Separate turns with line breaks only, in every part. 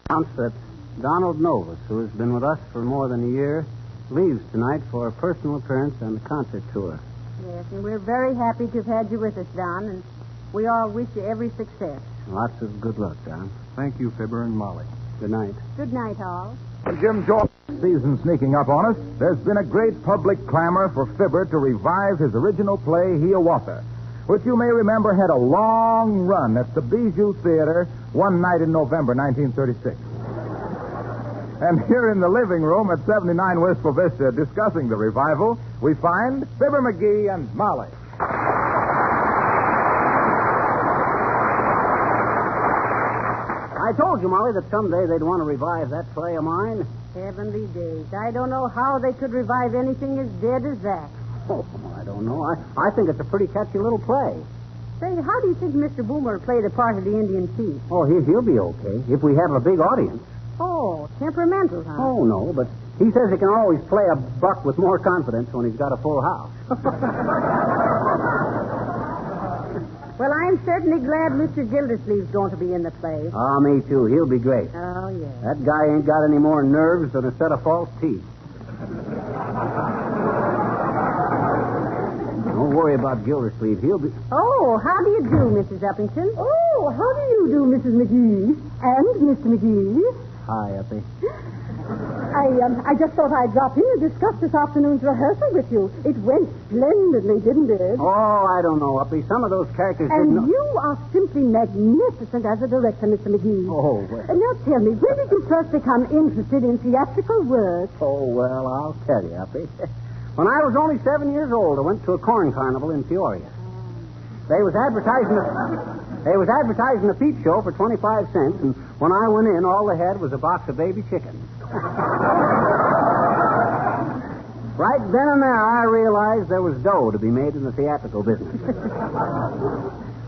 Announce that Donald Novus, who has been with us for more than a year, leaves tonight for a personal appearance on the concert tour.
Yes, and we're very happy to have had you with us, Don, and we all wish you every success.
Lots of good luck, Don.
Thank you, Fibber and Molly.
Good night.
Good night, all.
Jim Jones. Season sneaking up on us, there's been a great public clamor for Fibber to revive his original play, Hiawatha, which you may remember had a long run at the Bijou Theater one night in November 1936. And here in the living room at 79 Wistful Vista discussing the revival, we find Fibber McGee and Molly.
I told you, Molly, that someday they'd want to revive that play of mine.
Heavenly days. I don't know how they could revive anything as dead as that.
Oh, I don't know. I think it's a pretty catchy little play.
Say, how do you think Mr. Boomer will play the part of the Indian chief?
Oh, he'll be okay if we have a big audience.
Oh, temperamental, huh?
Oh, no, but he says he can always play a buck with more confidence when he's got a full house.
Well, I'm certainly glad Mr. Gildersleeve's going to be in the play.
Ah, me too. He'll be great.
Oh, yes.
That guy ain't got any more nerves than a set of false teeth. Don't worry about Gildersleeve. He'll be...
Oh, how do you do, Mrs. Uppington?
Oh, how do you do, Mrs. McGee? And Mr. McGee?
Hi, Uppy.
I just thought I'd drop in and discuss this afternoon's rehearsal with you. It went splendidly, didn't it?
Oh, I don't know, Uppy. Some of those characters
And
didn't...
you are simply magnificent as a director, Mr. McGee.
Oh, well.
And now tell me, when did you first become interested in theatrical work?
Oh, well, I'll tell you, Uppy. When I was only 7 years old, I went to a corn carnival in Peoria. They was advertising a peep show for 25 cents, and when I went in, all they had was a box of baby chickens. Right then and there, I realized there was dough to be made in the theatrical business.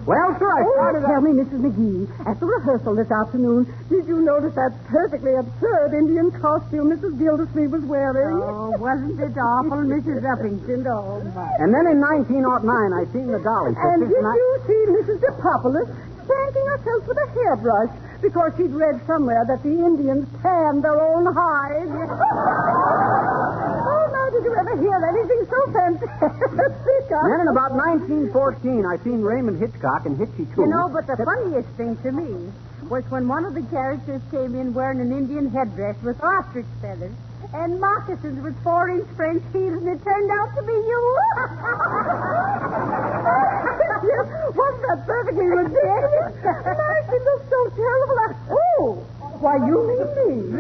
Well, sir, I started...
Tell me, Mrs. McGee, at the rehearsal this afternoon, did you notice that perfectly absurd Indian costume Mrs. Gildersleeve was wearing?
Oh, wasn't it awful, Mrs. Uppington? Oh, my.
And then in 1909, I seen the dolly.
And did you see Mrs. DePopulis spanking herself with a hairbrush because she'd read somewhere that the Indians tanned their own hides? Oh, now, did you ever hear anything so fantastic?
Then in about 1914, I seen Raymond Hitchcock in Hitchy Too.
You know, but the funniest thing to me was when one of the characters came in wearing an Indian headdress with ostrich feathers and moccasins with 4-inch French heels, and it turned out to be you.
Wasn't that perfectly ridiculous? Nice, it looks so terrible. Oh, why, you mean me.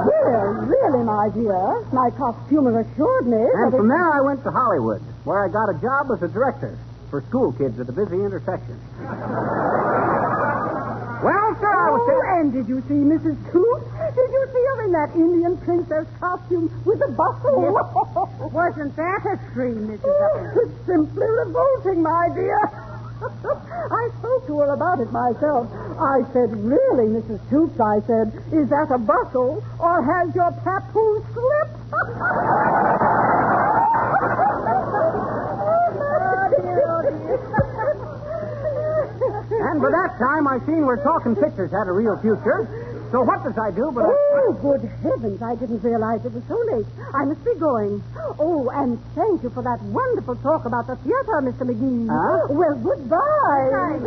Well, really, my dear, my costumer assured me
And
that
from there, I went to Hollywood, where I got a job as a director for school kids at a busy intersection. Well, sir, I was...
And did you see Mrs. Tooth? Did you see her in that Indian princess costume with the bustle?
Wasn't that a scream, Mrs. Uppington?
Simply revolting, my dear. I spoke to her about it myself. I said, really, Mrs. Toots, I said, is that a bustle or has your papoose slipped?
And by that time, I seen where talking pictures had a real future. So what does I do but...
Oh, good heavens, I didn't realize it was so late. I must be going. Oh, and thank you for that wonderful talk about the theater, Mr. McGee.
Huh?
Well, goodbye.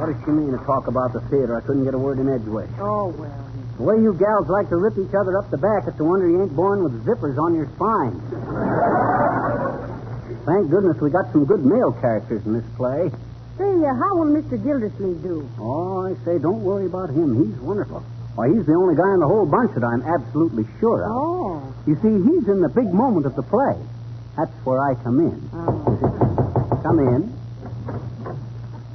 What does she mean to talk about the theater? I couldn't get a word in edgeways.
Oh, well.
The way you gals like to rip each other up the back, it's a wonder you ain't born with zippers on your spine. Thank goodness we got some good male characters in this play.
Say, how will Mr. Gildersleeve do?
Oh, I say, don't worry about him. He's wonderful. Why, he's the only guy in the whole bunch that I'm absolutely sure of.
Oh.
You see, he's in the big moment of the play. That's where I come in.
Oh.
Come in.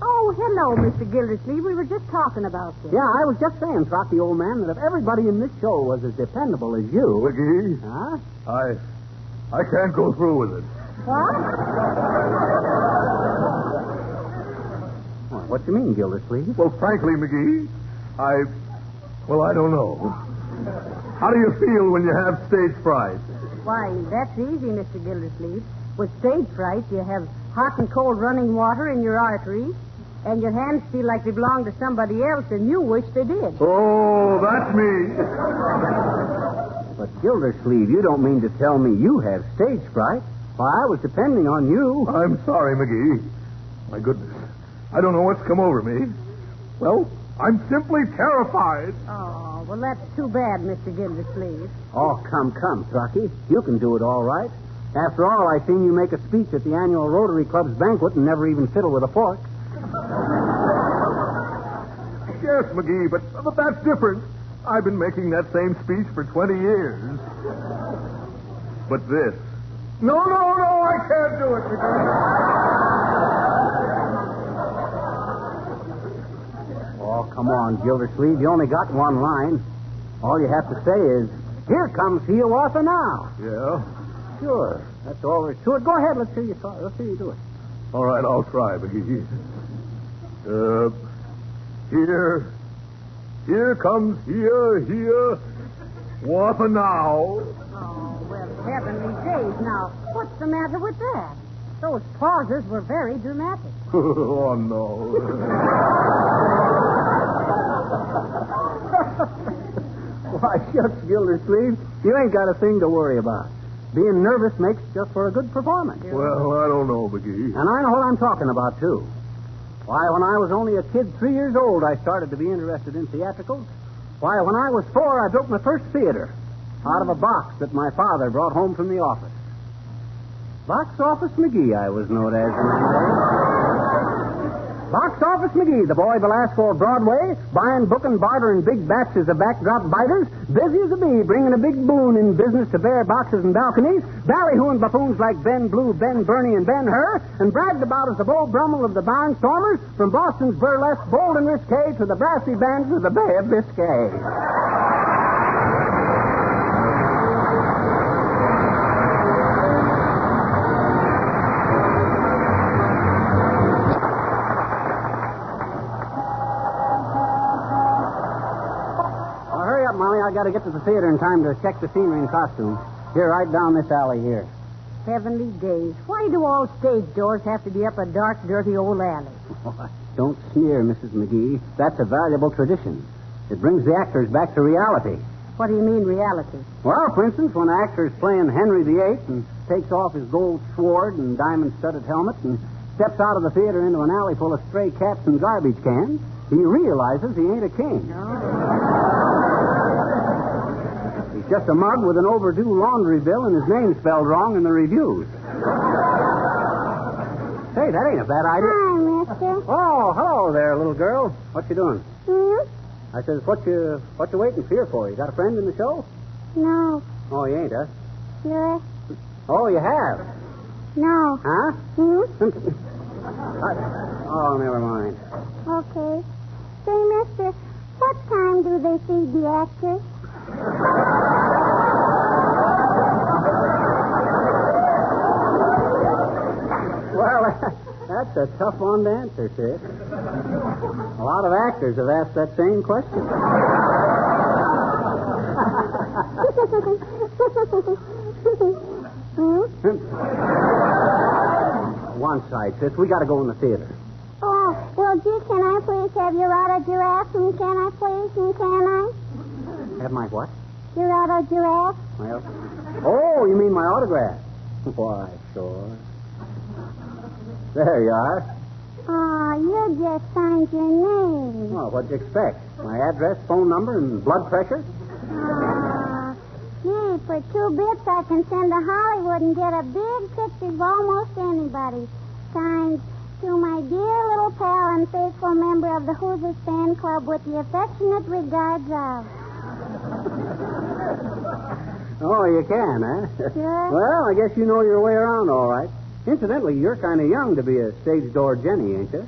Oh, hello, Mr. Gildersleeve. We were just talking about this.
Yeah, I was just saying, Trocky, old man, that if everybody in this show was as dependable as you...
McGee,
Huh?
I can't go through with it.
What?
Well, what do you mean, Gildersleeve?
Well, frankly, McGee, I don't know. How do you feel when you have stage fright?
Why, that's easy, Mr. Gildersleeve. With stage fright, you have hot and cold running water in your arteries, and your hands feel like they belong to somebody else, and you wish they did.
Oh, that's me.
But Gildersleeve, you don't mean to tell me you have stage fright? Why, I was depending on you.
I'm sorry, McGee. My goodness. I don't know what's come over me. Well, I'm simply terrified.
Oh, well, that's too bad, Mr. Gildersleeve.
Oh, come, Truckee. You can do it all right. After all, I seen you make a speech at the annual Rotary Club's banquet and never even fiddle with a fork.
Yes, McGee, but that's different. I've been making that same speech for 20 years. But this. No, I can't do it, McGee.
Oh, come on, Gildersleeve. You only got one line. All you have to say is, "Here comes Hiawatha now."
Yeah?
Sure. That's all there is to it. Go ahead. Let's hear you try. Let's hear you do it.
All right, I'll try, McGee. Here comes Hiawatha now.
Oh, well, heavenly days. Now, what's the matter with that? Those pauses were very dramatic.
Oh, no.
Why, shucks, Gildersleeve. You ain't got a thing to worry about. Being nervous makes just for a good performance.
Well, I don't know, McGee.
And I know what I'm talking about, too. Why, when I was only a kid 3 years old, I started to be interested in theatricals. Why, when I was 4, I built my first theater out of a box that my father brought home from the office. Box Office McGee, I was known as in my day. Box Office McGee, the boy Velasco of Broadway, buying, booking, bartering big batches of backdrop biters, busy as a bee, bringing a big boon in business to bare boxes and balconies, ballyhooing buffoons like Ben Blue, Ben Bernie, and Ben Hur, and bragged about as the Beau Brummel of the Barnstormers, from Boston's burlesque Bold and Risque to the brassy bands of the Bay of Biscay. Molly, I got to get to the theater in time to check the scenery and costumes. Here, right down this alley here.
Heavenly days. Why do all stage doors have to be up a dark, dirty old alley?
Oh, don't sneer, Mrs. McGee. That's a valuable tradition. It brings the actors back to reality.
What do you mean, reality?
Well, for instance, when an actor is playing Henry VIII and takes off his gold sword and diamond-studded helmet and steps out of the theater into an alley full of stray cats and garbage cans, he realizes he ain't a king. He's just a mug with an overdue laundry bill and his name spelled wrong in the reviews. Say, that ain't a bad idea.
Hi, mister.
Oh, hello there, little girl. What you doing? I says, what you waiting here for? You got a friend in the show?
No.
Oh, you ain't, huh?
Yes.
Oh, you have?
No.
Huh? Oh, never mind.
Okay. Say, mister, what time do they feed the actors?
Well, that's a tough one to answer, sis. A lot of actors have asked that same question. One side, sis. We got to go in the theater.
Oh, well, gee, can I please have your auto giraffe? And can I please? And can I?
Have my what?
Your auto giraffe?
Well, oh, you mean my autograph? Why, sure. There you are.
Oh, you just signed your name.
Oh, what'd you expect? My address, phone number, and blood pressure?
Gee, for 2 bits I can send to Hollywood and get a big picture of almost anybody. Signed, to my dear little pal and faithful member of the Hoosiers Fan Club with the affectionate regards of...
Oh, you can, huh?
Sure.
Well, I guess you know your way around all right. Incidentally, you're kind of young to be a stage door Jenny, ain't you?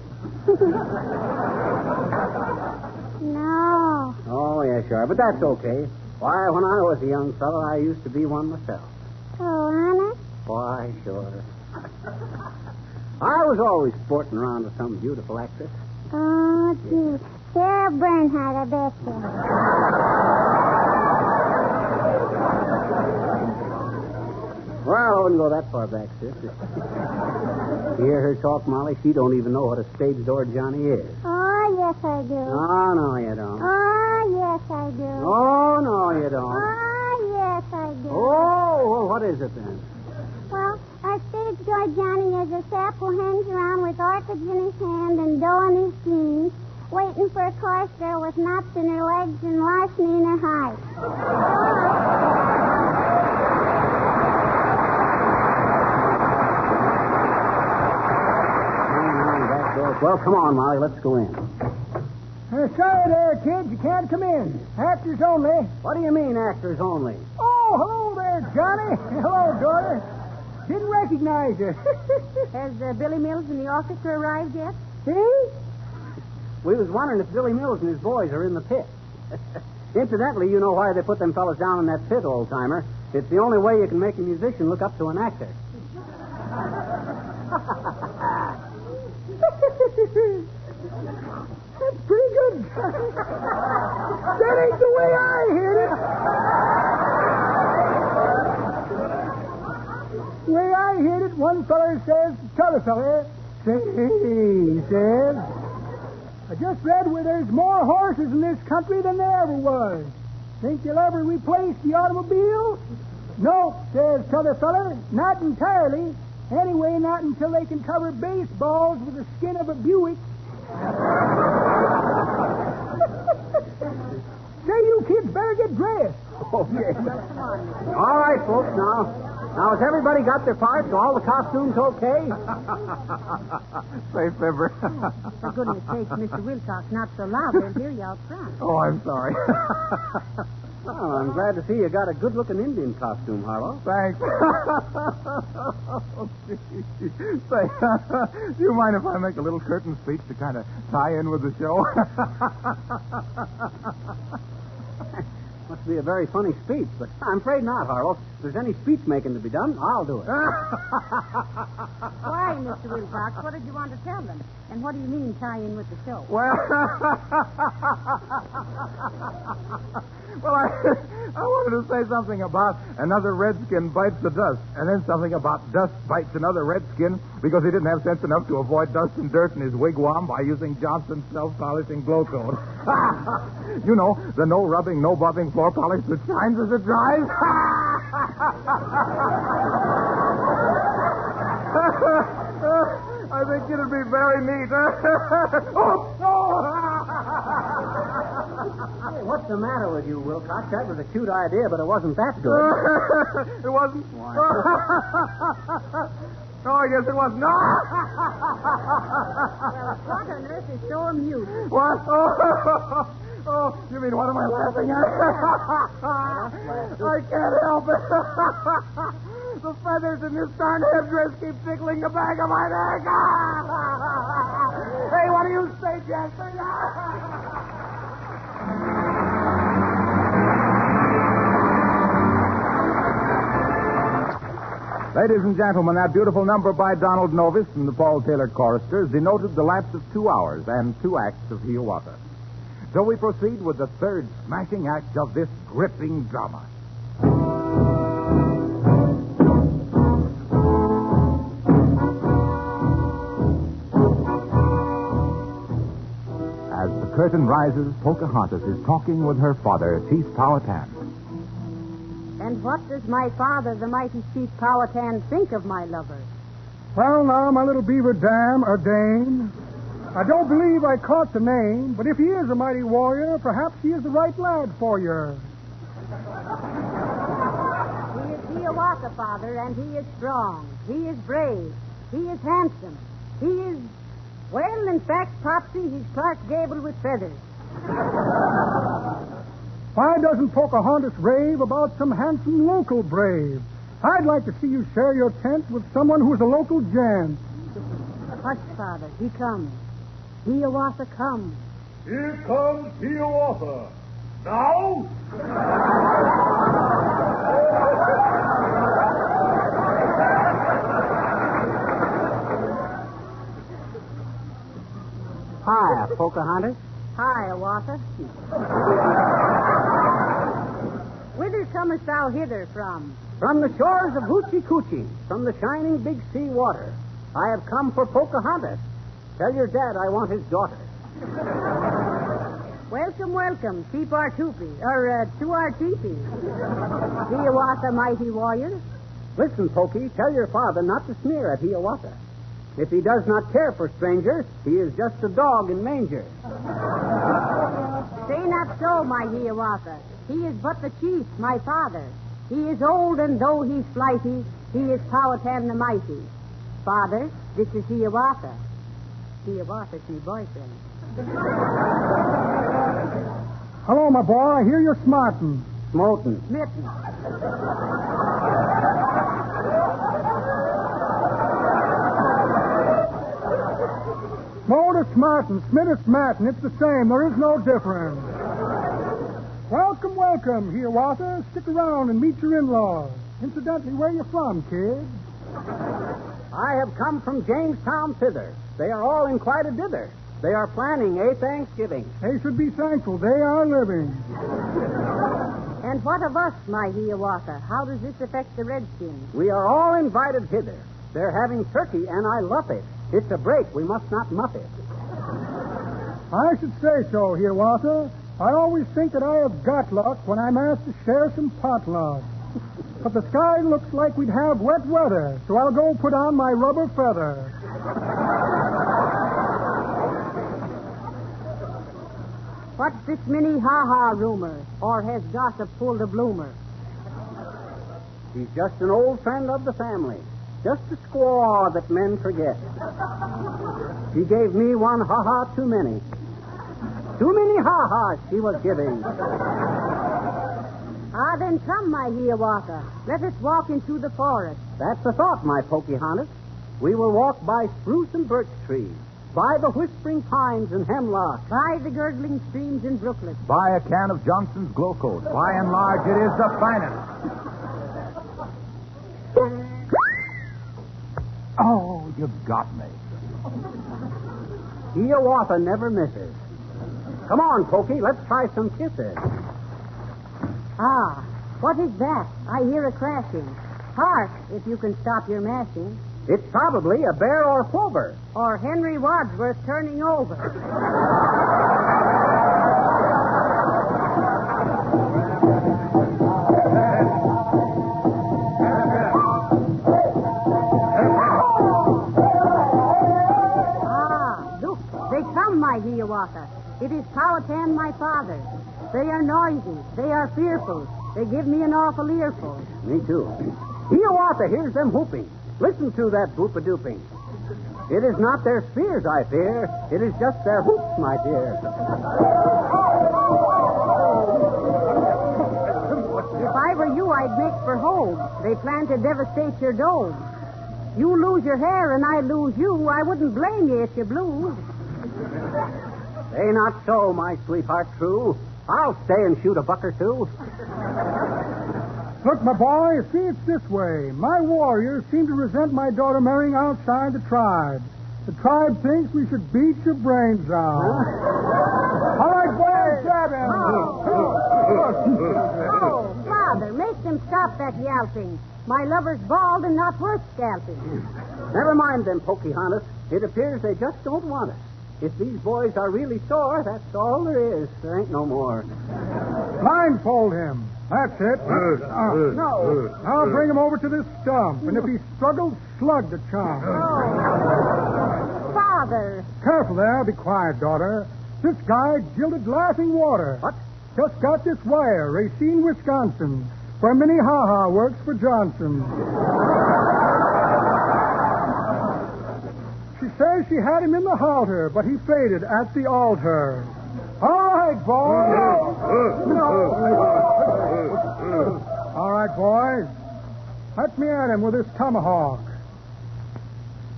No.
Oh, yeah, sure. But that's okay. Why, when I was a young fellow, I used to be one myself.
Oh, honest?
Why, sure. I was always sporting around with some beautiful actress.
Oh, gee. Sarah Bernhardt, I bet you.
wouldn't go that far back, sis. You hear her talk, Molly? She don't even know what a stage door Johnny is.
Oh, yes, I do.
Oh, no, you don't.
Oh, yes, I do.
Oh, no, you don't.
Oh, yes, I do.
Oh, well, what is it then?
Well, a stage door Johnny is a sap who hangs around with orchids in his hand and dough in his jeans, waiting for a chorus girl with knots in her legs and larceny in her height.
Well, come on, Molly. Let's go in.
Sorry there, kids. You can't come in. Actors only.
What do you mean, actors only?
Oh, hello there, Johnny. Hello, daughter. Didn't recognize you.
Has Billy Mills and the orchestra arrived yet?
See?
We was wondering if Billy Mills and his boys are in the pit. Incidentally, you know why they put them fellas down in that pit, old-timer. It's the only way you can make a musician look up to an actor.
That's pretty good, Johnny. That ain't the way I heard it. The way I heard it, one feller says to t'other feller, say, he says, I just read where there's more horses in this country than there ever was. Think you'll ever replace the automobile? No, says t'other feller, not entirely. Anyway, not until they can cover baseballs with the skin of a Buick. Say, you kids better get dressed.
Okay. All right, folks, now. Now, has everybody got their parts? Are all the costumes okay?
Say, Fibber.
For goodness sake, Mr. Wilcox, not so loud. They'll hear you out front.
Oh, I'm sorry.
Well, I'm glad to see you got a good-looking Indian costume, Harlow.
Thanks. Say, do you mind if I make a little curtain speech to kind of tie in with the show?
Must be a very funny speech, but I'm afraid not, Harlow. If there's any speech making to be done, I'll do it.
Why, Mr. Wilcox? What did you want to tell them? And what do you mean tie in with the show?
Well, I wanted to say something about another redskin bites the dust, and then something about dust bites another redskin because he didn't have sense enough to avoid dust and dirt in his wigwam by using Johnson's self-polishing glow coat. You know, the no rubbing, no buffing floor polish that shines as it dries. I think it'd be very neat.
Hey, what's the matter with you, Wilcox? That was a cute idea, but it wasn't that good.
It wasn't?
Why?
No, I guess it wasn't. No!
Well, what on earth is so amusing?
What? Oh, you mean what am I laughing at? I can't help it. The feathers in this darn headdress keep tickling the back of my neck. Hey, what do you say, Jasper? Ladies and gentlemen, that beautiful number by Donald Novis and the Paul Taylor choristers denoted the lapse of 2 hours and 2 acts of Hiawatha. So we proceed with the third smashing act of this gripping drama. As the curtain rises, Pocahontas is talking with her father, Chief Powhatan.
And what does my father, the mighty Chief Powhatan, think of my lover?
Well, now, my little beaver dam, or dame, I don't believe I caught the name, but if he is a mighty warrior, perhaps he is the right lad for you.
He is Hiawatha, Father, and he is strong. He is brave. He is handsome. He is, well, in fact, Popsy, he's Clark Gable with feathers.
Why doesn't Pocahontas rave about some handsome local brave? I'd like to see you share your tent with someone who's a local gent.
Hush, Father, he comes. Hiawatha comes.
Here comes Hiawatha. Now?
Hi, Pocahontas.
Hi, Hiawatha. Whither comest thou hither from?
From the shores of Hoochie Coochie, from the shining big sea water, I have come for Pocahontas. Tell your dad I want his daughter.
Welcome, welcome. Keep our toopee, or to our teepee. Hiawatha, mighty warrior.
Listen, Pokey, tell your father not to sneer at Hiawatha. If he does not care for strangers, he is just a dog in manger.
Say not so, my Hiawatha. He is but the chief, my father. He is old, and though he's flighty, he is Powhatan the mighty. Father, this is Hiawatha. Hiawatha's my boyfriend.
Hello, my boy. I hear you're smarting.
Smotin'.
Smitten.
Smart is smarting. Smith is smarting. It's the same. There is no difference. Welcome, welcome, Hiawatha. Stick around and meet your in-laws. Incidentally, where you from, kid?
I have come from Jamestown thither. They are all in quite a dither. They are planning a Thanksgiving.
They should be thankful. They are living.
And what of us, my Hiawatha? How does this affect the Redskins?
We are all invited hither. They're having turkey, and I love it. It's a break. We must not muff it.
I should say so, Hiawatha. I always think that I have got luck when I'm asked to share some potluck. But the sky looks like we'd have wet weather, so I'll go put on my rubber feather.
What's this mini-ha-ha rumor? Or has gossip pulled a bloomer?
He's just an old friend of the family. Just a squaw that men forget. She gave me one ha-ha too many. Too many ha-has she was giving.
Ah, then come, my Hiawatha. Let us walk into the forest.
That's the thought, my Pocahontas. We will walk by spruce and birch trees, by the whispering pines and hemlocks,
By the gurgling streams and brooklets.
Buy a can of Johnson's Glow Coat. By and large, it is the finest. Oh, you got me.
Hiawatha never misses. Come on, Pokey, let's try some kisses.
Ah, what is that? I hear a crashing. Hark, if you can stop your mashing.
It's probably a bear or plover.
Or Henry Wadsworth turning over. Ah, look, they come, my Hiawatha. It is Powhatan, my father. They are noisy. They are fearful. They give me an awful earful.
Me too. Hiawatha hears them whooping. Listen to that boop-a-dooping. It is not their spears I fear. It is just their hoops, my dear.
If I were you, I'd make for home. They plan to devastate your dome. You lose your hair and I lose you. I wouldn't blame you if you blew.
Say not so, my sweetheart true. I'll stay and shoot a buck or two.
Look, my boy, see, it's this way. My warriors seem to resent my daughter marrying outside the tribe. The tribe thinks we should beat your brains out. All right, boys, grab him.
Oh, Father, make them stop that yelping. My lover's bald and not worth scalping.
Never mind them, Pocahontas. It appears they just don't want us. If these boys are really sore, that's all there is. There ain't no more.
Blindfold him. That's it.
No.
Now bring him over to this stump, and if he struggles, slug the chump.
Father.
Careful there. Be quiet, daughter. This guy jilted laughing water.
What?
Just got this wire, Racine, Wisconsin, where Minnie Ha-Ha works for Johnson. She says she had him in the halter, but he faded at the altar. All right, boys. No. All right, boys. Let me at him with this tomahawk.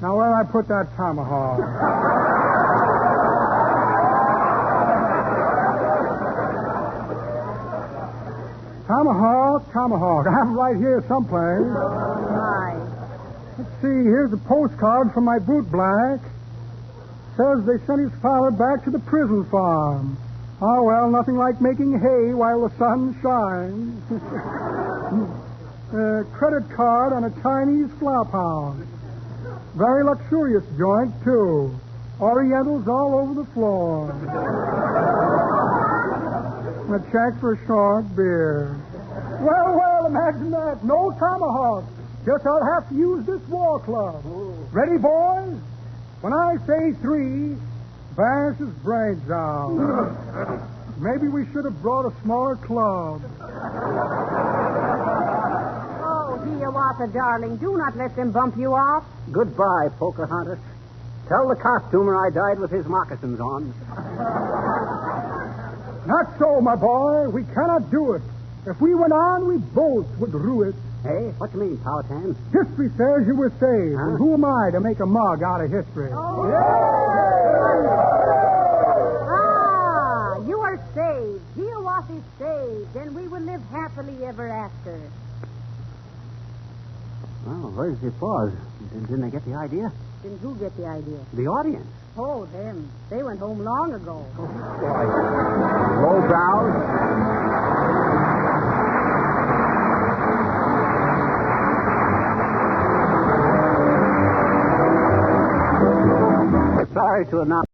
Now, where I put that tomahawk? Tomahawk. I'm right here someplace.
My.
Let's see, here's a postcard from my boot black. Says they sent his father back to the prison farm. Oh, well, nothing like making hay while the sun shines.
Credit card on a Chinese flop house. Very luxurious joint, too. Orientals all over the floor. A check for short beer. Well, imagine that. No tomahawk. Guess I'll have to use this war club. Ready, boys? When I say 3, bash his brains out. Maybe we should have brought a smaller club.
Oh, Hiawatha, darling, do not let them bump you off.
Goodbye, Pocahontas. Tell the costumer I died with his moccasins on.
Not so, my boy. We cannot do it. If we went on, we both would rue it.
Hey, what you mean, Powhatan?
History says you were saved.
Huh?
And who am I to make a mug out of history?
Oh. You are saved. Hiawatha is saved, and we will live happily ever after.
Well, where's the applause? Didn't they get the idea?
Didn't who get the idea?
The audience.
Oh, them. They went home long ago.
Low brows.
Sorry to announce.